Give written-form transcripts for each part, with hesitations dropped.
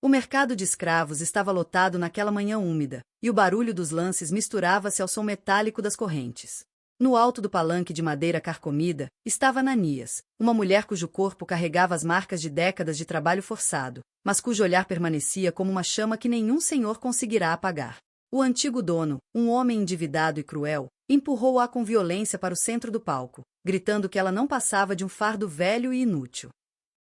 O mercado de escravos estava lotado naquela manhã úmida, e o barulho dos lances misturava-se ao som metálico das correntes. No alto do palanque de madeira carcomida, estava Ananias, uma mulher cujo corpo carregava as marcas de décadas de trabalho forçado, mas cujo olhar permanecia como uma chama que nenhum senhor conseguirá apagar. O antigo dono, um homem endividado e cruel, empurrou-a com violência para o centro do palco, gritando que ela não passava de um fardo velho e inútil.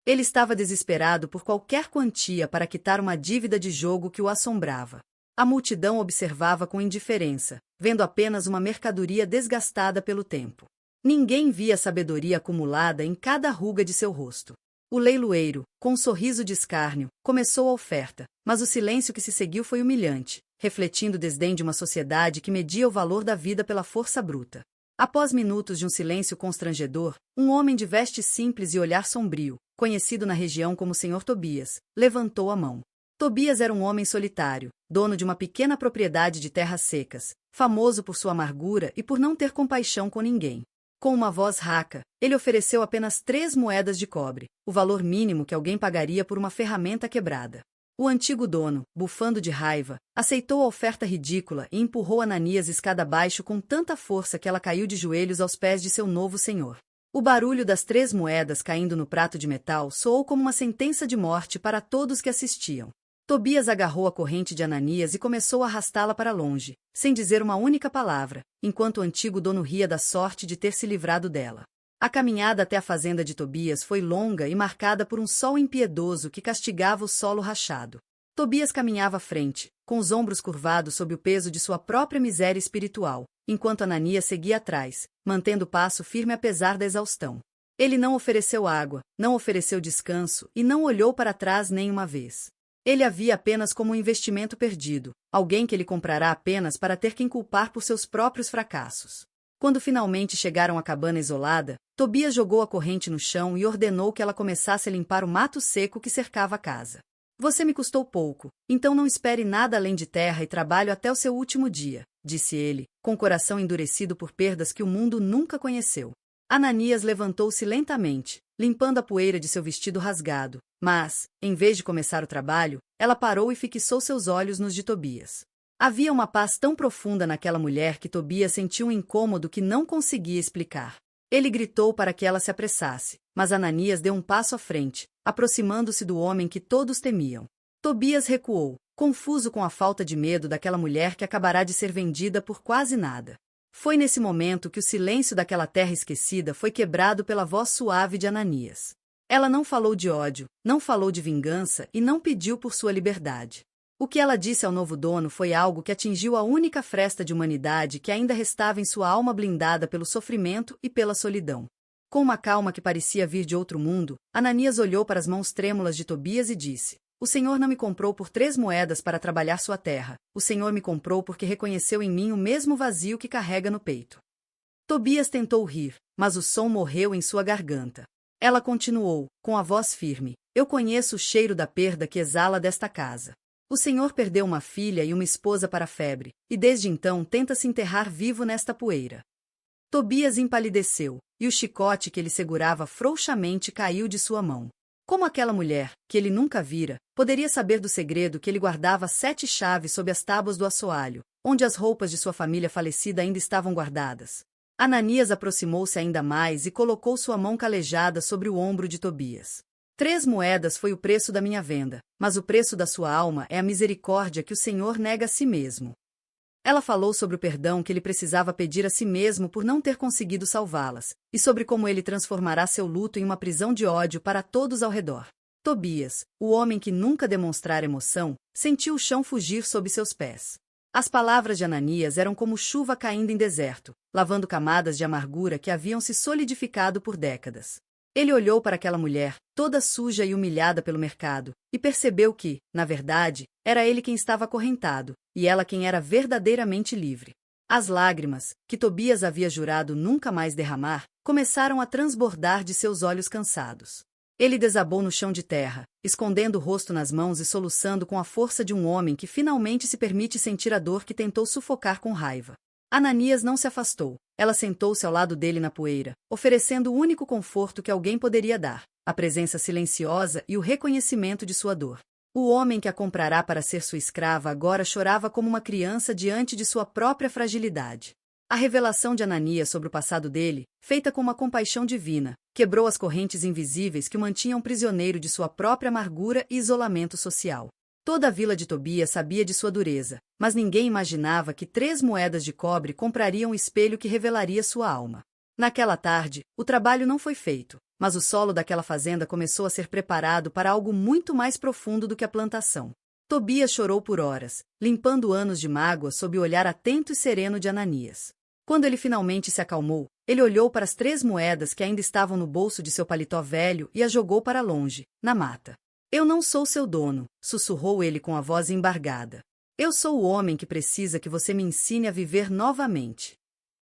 Ele estava desesperado por qualquer quantia para quitar uma dívida de jogo que o assombrava. A multidão observava com indiferença, vendo apenas uma mercadoria desgastada pelo tempo. Ninguém via a sabedoria acumulada em cada ruga de seu rosto. O leiloeiro, com um sorriso de escárnio, começou a oferta, mas o silêncio que se seguiu foi humilhante, refletindo o desdém de uma sociedade que media o valor da vida pela força bruta. Após minutos de um silêncio constrangedor, um homem de vestes simples e olhar sombrio, conhecido na região como Sr. Tobias, levantou a mão. Tobias era um homem solitário, dono de uma pequena propriedade de terras secas, famoso por sua amargura e por não ter compaixão com ninguém. Com uma voz raca, ele ofereceu apenas 3 moedas de cobre, o valor mínimo que alguém pagaria por uma ferramenta quebrada. O antigo dono, bufando de raiva, aceitou a oferta ridícula e empurrou Ananias escada abaixo com tanta força que ela caiu de joelhos aos pés de seu novo senhor. O barulho das 3 moedas caindo no prato de metal soou como uma sentença de morte para todos que assistiam. Tobias agarrou a corrente de Ananias e começou a arrastá-la para longe, sem dizer uma única palavra, enquanto o antigo dono ria da sorte de ter se livrado dela. A caminhada até a fazenda de Tobias foi longa e marcada por um sol impiedoso que castigava o solo rachado. Tobias caminhava à frente, com os ombros curvados sob o peso de sua própria miséria espiritual, enquanto Ananias seguia atrás, mantendo o passo firme apesar da exaustão. Ele não ofereceu água, não ofereceu descanso e não olhou para trás nem uma vez. Ele a via apenas como um investimento perdido, alguém que ele comprará apenas para ter que culpar por seus próprios fracassos. Quando finalmente chegaram à cabana isolada, Tobias jogou a corrente no chão e ordenou que ela começasse a limpar o mato seco que cercava a casa. Você me custou pouco, então não espere nada além de terra e trabalho até o seu último dia, disse ele, com o coração endurecido por perdas que o mundo nunca conheceu. Ananias levantou-se lentamente, limpando a poeira de seu vestido rasgado, mas, em vez de começar o trabalho, ela parou e fixou seus olhos nos de Tobias. Havia uma paz tão profunda naquela mulher que Tobias sentiu um incômodo que não conseguia explicar. Ele gritou para que ela se apressasse, mas Ananias deu um passo à frente, aproximando-se do homem que todos temiam. Tobias recuou, confuso com a falta de medo daquela mulher que acabará de ser vendida por quase nada. Foi nesse momento que o silêncio daquela terra esquecida foi quebrado pela voz suave de Ananias. Ela não falou de ódio, não falou de vingança e não pediu por sua liberdade. O que ela disse ao novo dono foi algo que atingiu a única fresta de humanidade que ainda restava em sua alma blindada pelo sofrimento e pela solidão. Com uma calma que parecia vir de outro mundo, Ananias olhou para as mãos trêmulas de Tobias e disse: O Senhor não me comprou por 3 moedas para trabalhar sua terra, o Senhor me comprou porque reconheceu em mim o mesmo vazio que carrega no peito. Tobias tentou rir, mas o som morreu em sua garganta. Ela continuou, com a voz firme: Eu conheço o cheiro da perda que exala desta casa. O Senhor perdeu uma filha e uma esposa para a febre, e desde então tenta se enterrar vivo nesta poeira. Tobias empalideceu, e o chicote que ele segurava frouxamente caiu de sua mão. Como aquela mulher, que ele nunca vira, poderia saber do segredo que ele guardava 7 chaves sob as tábuas do assoalho, onde as roupas de sua família falecida ainda estavam guardadas? Ananias aproximou-se ainda mais e colocou sua mão calejada sobre o ombro de Tobias. 3 moedas foi o preço da minha venda, mas o preço da sua alma é a misericórdia que o Senhor nega a si mesmo. Ela falou sobre o perdão que ele precisava pedir a si mesmo por não ter conseguido salvá-las, e sobre como ele transformará seu luto em uma prisão de ódio para todos ao redor. Tobias, o homem que nunca demonstrara emoção, sentiu o chão fugir sob seus pés. As palavras de Ananias eram como chuva caindo em deserto, lavando camadas de amargura que haviam se solidificado por décadas. Ele olhou para aquela mulher, toda suja e humilhada pelo mercado, e percebeu que, na verdade, era ele quem estava acorrentado, e ela quem era verdadeiramente livre. As lágrimas, que Tobias havia jurado nunca mais derramar, começaram a transbordar de seus olhos cansados. Ele desabou no chão de terra, escondendo o rosto nas mãos e soluçando com a força de um homem que finalmente se permite sentir a dor que tentou sufocar com raiva. Ananias não se afastou. Ela sentou-se ao lado dele na poeira, oferecendo o único conforto que alguém poderia dar, a presença silenciosa e o reconhecimento de sua dor. O homem que a comprará para ser sua escrava agora chorava como uma criança diante de sua própria fragilidade. A revelação de Ananias sobre o passado dele, feita com uma compaixão divina, quebrou as correntes invisíveis que o mantinham prisioneiro de sua própria amargura e isolamento social. Toda a vila de Tobias sabia de sua dureza, mas ninguém imaginava que 3 moedas de cobre comprariam o espelho que revelaria sua alma. Naquela tarde, o trabalho não foi feito, mas o solo daquela fazenda começou a ser preparado para algo muito mais profundo do que a plantação. Tobias chorou por horas, limpando anos de mágoa sob o olhar atento e sereno de Ananias. Quando ele finalmente se acalmou, ele olhou para as 3 moedas que ainda estavam no bolso de seu paletó velho e as jogou para longe, na mata. Eu não sou seu dono, sussurrou ele com a voz embargada. Eu sou o homem que precisa que você me ensine a viver novamente.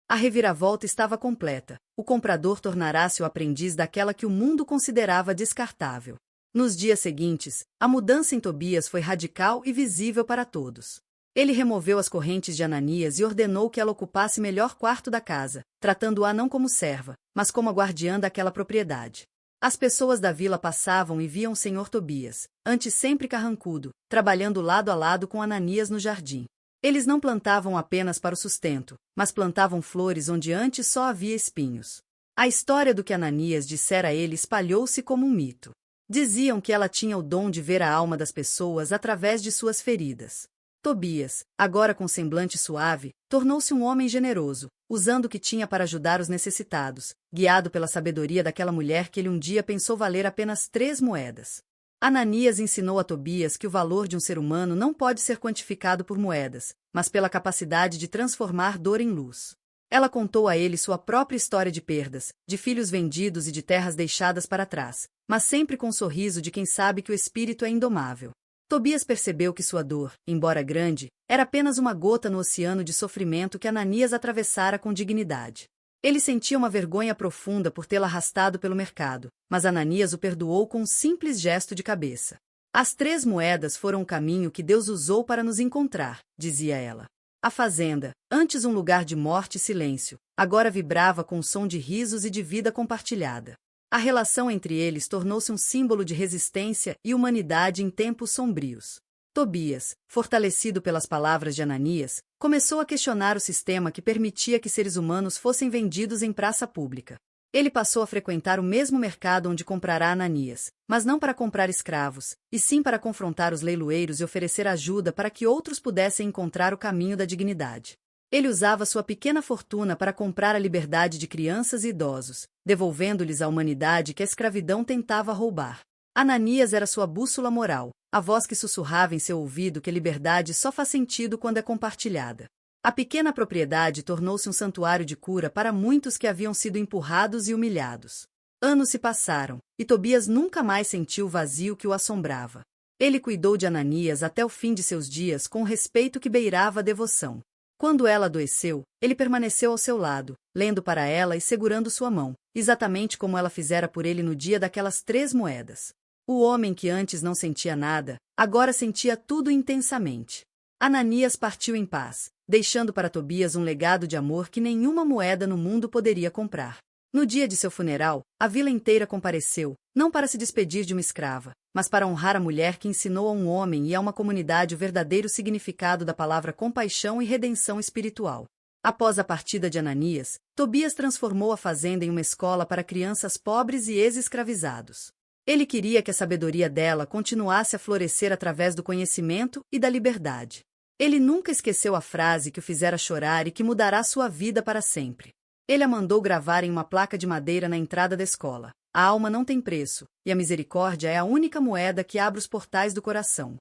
A reviravolta estava completa. O comprador tornará-se o aprendiz daquela que o mundo considerava descartável. Nos dias seguintes, a mudança em Tobias foi radical e visível para todos. Ele removeu as correntes de Ananias e ordenou que ela ocupasse o melhor quarto da casa, tratando-a não como serva, mas como a guardiã daquela propriedade. As pessoas da vila passavam e viam o senhor Tobias, antes sempre carrancudo, trabalhando lado a lado com Ananias no jardim. Eles não plantavam apenas para o sustento, mas plantavam flores onde antes só havia espinhos. A história do que Ananias dissera a ele espalhou-se como um mito. Diziam que ela tinha o dom de ver a alma das pessoas através de suas feridas. Tobias, agora com semblante suave, tornou-se um homem generoso, usando o que tinha para ajudar os necessitados, guiado pela sabedoria daquela mulher que ele um dia pensou valer apenas 3 moedas. Ananias ensinou a Tobias que o valor de um ser humano não pode ser quantificado por moedas, mas pela capacidade de transformar dor em luz. Ela contou a ele sua própria história de perdas, de filhos vendidos e de terras deixadas para trás, mas sempre com um sorriso de quem sabe que o espírito é indomável. Tobias percebeu que sua dor, embora grande, era apenas uma gota no oceano de sofrimento que Ananias atravessara com dignidade. Ele sentia uma vergonha profunda por tê-la arrastado pelo mercado, mas Ananias o perdoou com um simples gesto de cabeça. As 3 moedas foram o caminho que Deus usou para nos encontrar, dizia ela. A fazenda, antes um lugar de morte e silêncio, agora vibrava com o som de risos e de vida compartilhada. A relação entre eles tornou-se um símbolo de resistência e humanidade em tempos sombrios. Tobias, fortalecido pelas palavras de Ananias, começou a questionar o sistema que permitia que seres humanos fossem vendidos em praça pública. Ele passou a frequentar o mesmo mercado onde comprara Ananias, mas não para comprar escravos, e sim para confrontar os leiloeiros e oferecer ajuda para que outros pudessem encontrar o caminho da dignidade. Ele usava sua pequena fortuna para comprar a liberdade de crianças e idosos, devolvendo-lhes a humanidade que a escravidão tentava roubar. Ananias era sua bússola moral, a voz que sussurrava em seu ouvido que a liberdade só faz sentido quando é compartilhada. A pequena propriedade tornou-se um santuário de cura para muitos que haviam sido empurrados e humilhados. Anos se passaram, e Tobias nunca mais sentiu o vazio que o assombrava. Ele cuidou de Ananias até o fim de seus dias com o respeito que beirava a devoção. Quando ela adoeceu, ele permaneceu ao seu lado, lendo para ela e segurando sua mão, exatamente como ela fizera por ele no dia daquelas 3 moedas. O homem que antes não sentia nada, agora sentia tudo intensamente. Ananias partiu em paz, deixando para Tobias um legado de amor que nenhuma moeda no mundo poderia comprar. No dia de seu funeral, a vila inteira compareceu, não para se despedir de uma escrava, mas para honrar a mulher que ensinou a um homem e a uma comunidade o verdadeiro significado da palavra compaixão e redenção espiritual. Após a partida de Ananias, Tobias transformou a fazenda em uma escola para crianças pobres e ex-escravizados. Ele queria que a sabedoria dela continuasse a florescer através do conhecimento e da liberdade. Ele nunca esqueceu a frase que o fizera chorar e que mudará sua vida para sempre. Ele a mandou gravar em uma placa de madeira na entrada da escola. A alma não tem preço, e a misericórdia é a única moeda que abre os portais do coração.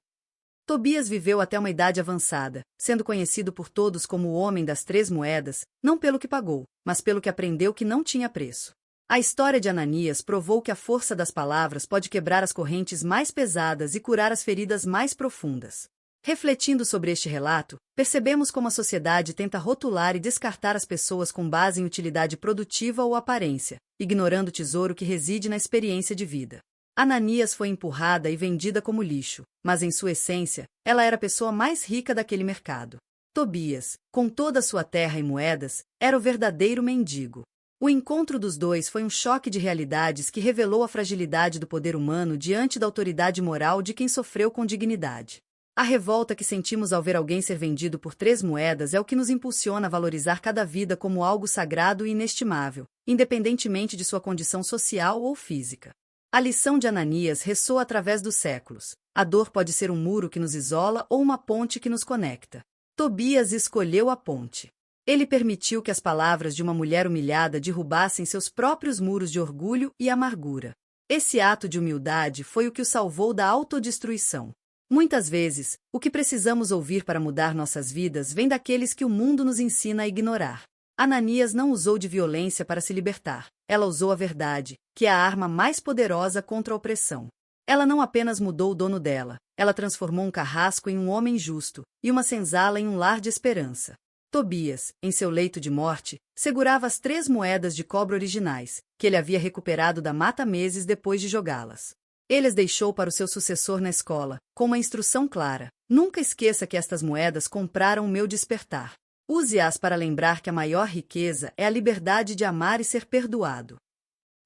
Tobias viveu até uma idade avançada, sendo conhecido por todos como o homem das 3 moedas, não pelo que pagou, mas pelo que aprendeu que não tinha preço. A história de Ananias provou que a força das palavras pode quebrar as correntes mais pesadas e curar as feridas mais profundas. Refletindo sobre este relato, percebemos como a sociedade tenta rotular e descartar as pessoas com base em utilidade produtiva ou aparência, ignorando o tesouro que reside na experiência de vida. Ananias foi empurrada e vendida como lixo, mas em sua essência, ela era a pessoa mais rica daquele mercado. Tobias, com toda a sua terra e moedas, era o verdadeiro mendigo. O encontro dos dois foi um choque de realidades que revelou a fragilidade do poder humano diante da autoridade moral de quem sofreu com dignidade. A revolta que sentimos ao ver alguém ser vendido por 3 moedas é o que nos impulsiona a valorizar cada vida como algo sagrado e inestimável, independentemente de sua condição social ou física. A lição de Ananias ressoa através dos séculos. A dor pode ser um muro que nos isola ou uma ponte que nos conecta. Tobias escolheu a ponte. Ele permitiu que as palavras de uma mulher humilhada derrubassem seus próprios muros de orgulho e amargura. Esse ato de humildade foi o que o salvou da autodestruição. Muitas vezes, o que precisamos ouvir para mudar nossas vidas vem daqueles que o mundo nos ensina a ignorar. Ananias não usou de violência para se libertar. Ela usou a verdade, que é a arma mais poderosa contra a opressão. Ela não apenas mudou o dono dela, ela transformou um carrasco em um homem justo, e uma senzala em um lar de esperança. Tobias, em seu leito de morte, segurava as 3 moedas de cobre originais, que ele havia recuperado da mata meses depois de jogá-las. Ele as deixou para o seu sucessor na escola, com uma instrução clara: nunca esqueça que estas moedas compraram o meu despertar. Use-as para lembrar que a maior riqueza é a liberdade de amar e ser perdoado.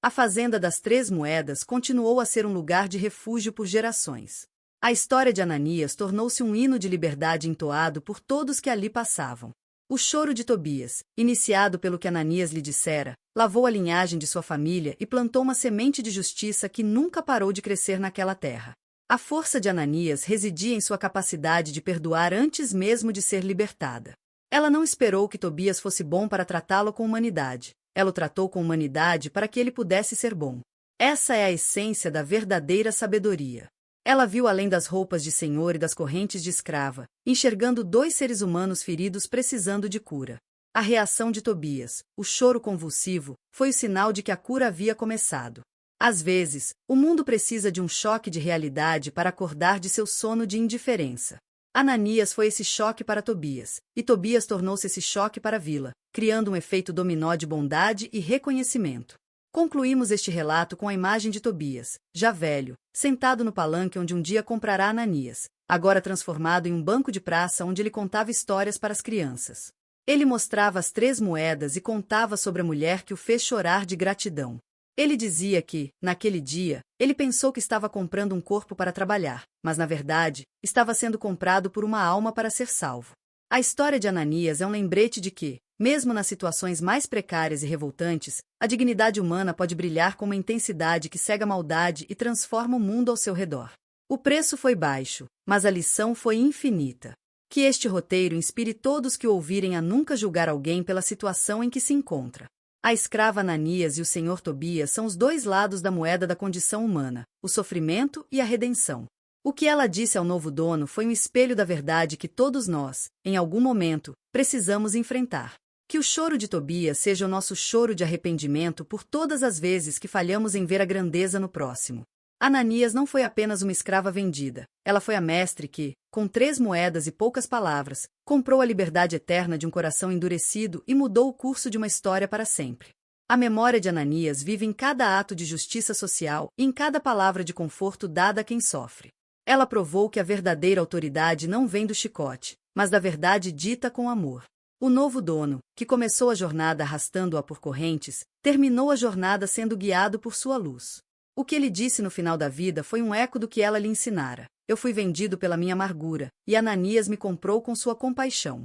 A fazenda das 3 moedas continuou a ser um lugar de refúgio por gerações. A história de Ananias tornou-se um hino de liberdade entoado por todos que ali passavam. O choro de Tobias, iniciado pelo que Ananias lhe dissera, lavou a linhagem de sua família e plantou uma semente de justiça que nunca parou de crescer naquela terra. A força de Ananias residia em sua capacidade de perdoar antes mesmo de ser libertada. Ela não esperou que Tobias fosse bom para tratá-lo com humanidade. Ela o tratou com humanidade para que ele pudesse ser bom. Essa é a essência da verdadeira sabedoria. Ela viu além das roupas de senhor e das correntes de escrava, enxergando 2 seres humanos feridos precisando de cura. A reação de Tobias, o choro convulsivo, foi o sinal de que a cura havia começado. Às vezes, o mundo precisa de um choque de realidade para acordar de seu sono de indiferença. Ananias foi esse choque para Tobias, e Tobias tornou-se esse choque para a vila, criando um efeito dominó de bondade e reconhecimento. Concluímos este relato com a imagem de Tobias, já velho, sentado no palanque onde um dia comprará Ananias, agora transformado em um banco de praça onde ele contava histórias para as crianças. Ele mostrava as 3 moedas e contava sobre a mulher que o fez chorar de gratidão. Ele dizia que, naquele dia, ele pensou que estava comprando um corpo para trabalhar, mas na verdade, estava sendo comprado por uma alma para ser salvo. A história de Ananias é um lembrete de que, mesmo nas situações mais precárias e revoltantes, a dignidade humana pode brilhar com uma intensidade que cega a maldade e transforma o mundo ao seu redor. O preço foi baixo, mas a lição foi infinita. Que este roteiro inspire todos que o ouvirem a nunca julgar alguém pela situação em que se encontra. A escrava Ananias e o senhor Tobias são os 2 lados da moeda da condição humana, o sofrimento e a redenção. O que ela disse ao novo dono foi um espelho da verdade que todos nós, em algum momento, precisamos enfrentar. Que o choro de Tobias seja o nosso choro de arrependimento por todas as vezes que falhamos em ver a grandeza no próximo. Ananias não foi apenas uma escrava vendida, ela foi a mestre que, com 3 moedas e poucas palavras, comprou a liberdade eterna de um coração endurecido e mudou o curso de uma história para sempre. A memória de Ananias vive em cada ato de justiça social e em cada palavra de conforto dada a quem sofre. Ela provou que a verdadeira autoridade não vem do chicote, mas da verdade dita com amor. O novo dono, que começou a jornada arrastando-a por correntes, terminou a jornada sendo guiado por sua luz. O que ele disse no final da vida foi um eco do que ela lhe ensinara. Eu fui vendido pela minha amargura, e Ananias me comprou com sua compaixão.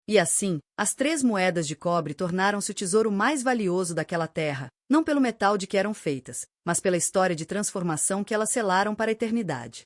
E assim, as 3 moedas de cobre tornaram-se o tesouro mais valioso daquela terra, não pelo metal de que eram feitas, mas pela história de transformação que elas selaram para a eternidade.